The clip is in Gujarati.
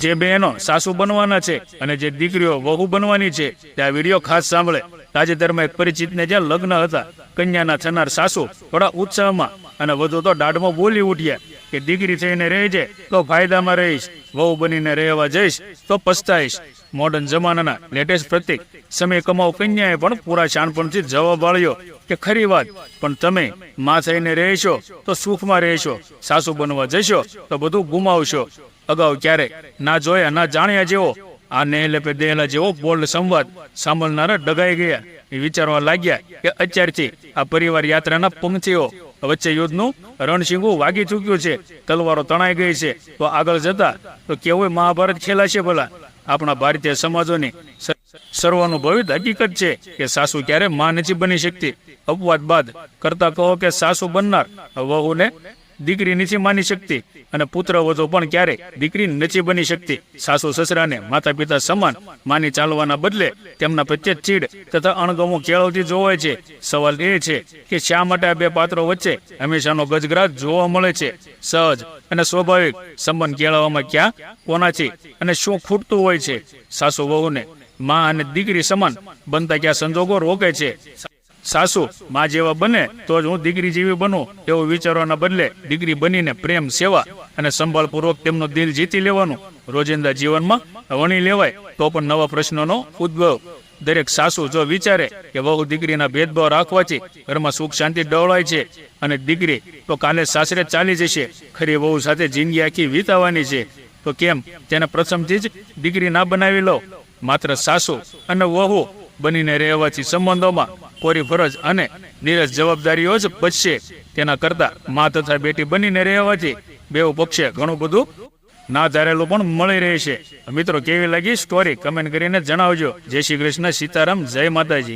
જે બહેનો સાસુ બનવાના છે અને જે દીકરીઓ વહુ બનવાની છે તે આ વિડીયો ખાસ સાંભળે. તાજેતરમાં એક પરિચિતને જ્યાં લગ્ન હતા, કન્યાના થનાર સાસુ થોડા ઉત્સાહમાં અને વધુ તો દાઢમાં બોલી ઉઠ્યા કે દીકરી થઈને રહેજે તો ફાયદામાં રહીશ, વહુ બનીને રહેવા જઈશ તો પસ્તાઈશ. મોડર્ન જમાનાના લેટેસ્ટ પ્રતીક સમય કમાવ કન્યાએ પણ પૂરા શાનપણથી જવાબ આપ્યો કે ખરી વાત, પણ તમે માં થઈને રહેશો તો સુખમાં રહેશો, સાસુ બનવા જશો તો બધું ગુમાવશો. અગાઉ ક્યારેક ના જોયા ના જાણ્યા જેવો આ નેહલેપે દેહલા જેવો બોલ્ડ સંવાદ સાંભળનારા ડગાઈ ગયા. એ વિચારવા લાગ્યા કે અત્યારથી આ પરિવાર યાત્રાના પંક્તિઓ વચ્ચે યુદ્ધનું રણશીંગું વાગી ચૂક્યું છે, તલવારો તણાઈ ગઈ છે, તો આગળ જતા તો કેવું મહાભારત ખેલાશે ભલા. આપણા ભારતીય સમાજોની સર્વાનુભવિત હકીકત છે કે સાસુ ક્યારે માં નથી બની શકતી. અપવાદ બાદ કરતા કહો કે સાસુ બનનાર વહુને દીકરી નથી માની શકતી અને પુત્ર વધુ પણ ક્યારેય દીકરી નથી બની શકતી. સાસુ સસરાને માતા પિતા સમાન માની ચાલવાના બદલે તેમના પ્રત્યે ચીડ તથા અણગમો કેળવતી જોવાય છે. સવાલ એ છે કે શા માટે આ બે પાત્રો વચ્ચે હંમેશાનો ગજગરાટ જોવા મળે છે? સહજ અને સ્વાભાવિક સંબંધ કેળવવામાં ક્યાં, કોનાથી અને શું ખૂટતું હોય છે? સાસુ વહુને માં અને દીકરી સમાન બનતા ક્યાં સંજોગો રોકે છે? સાસુ માં જેવા બને તો જ હું દીકરી જેવી બનું એવું વિચારવાના બદલે દીકરી બનીને પ્રેમ, સેવા અને સંભાળપૂર્વક તેમનું દિલ જીતી લેવાનું રોજિંદા જીવનમાં વણી લેવાય તો પણ નવા પ્રશ્નોનો ઉદ્ભવ. દરેક સાસુ જો વિચારે કે વહુ દીકરીના ભેદભાવ રાખવાથી ઘરમાં સુખ શાંતિ ડોળાય છે અને દીકરી તો કાલે સાસરે ચાલી જશે, ખરી વહુ સાથે જિંદગી આખી વીતાવાની છે, તો કેમ તેને પ્રથમથી જ દીકરી ના બનાવી લો? માત્ર સાસુ અને વહુ બનીને રહેવાથી સંબંધોમાં કોરી ફરજ અને નીરસ જવાબદારીઓ જ બચશે. તેના કરતા મા તથા બેટી બનીને રહેવાથી બેઉ પક્ષે ઘણું બધું ના ધારેલું પણ મળી રહેશે. મિત્રો, કેવી લાગી સ્ટોરી કમેન્ટ કરીને જણાવજો. જય શ્રી કૃષ્ણ, સીતારામ, જય માતાજી.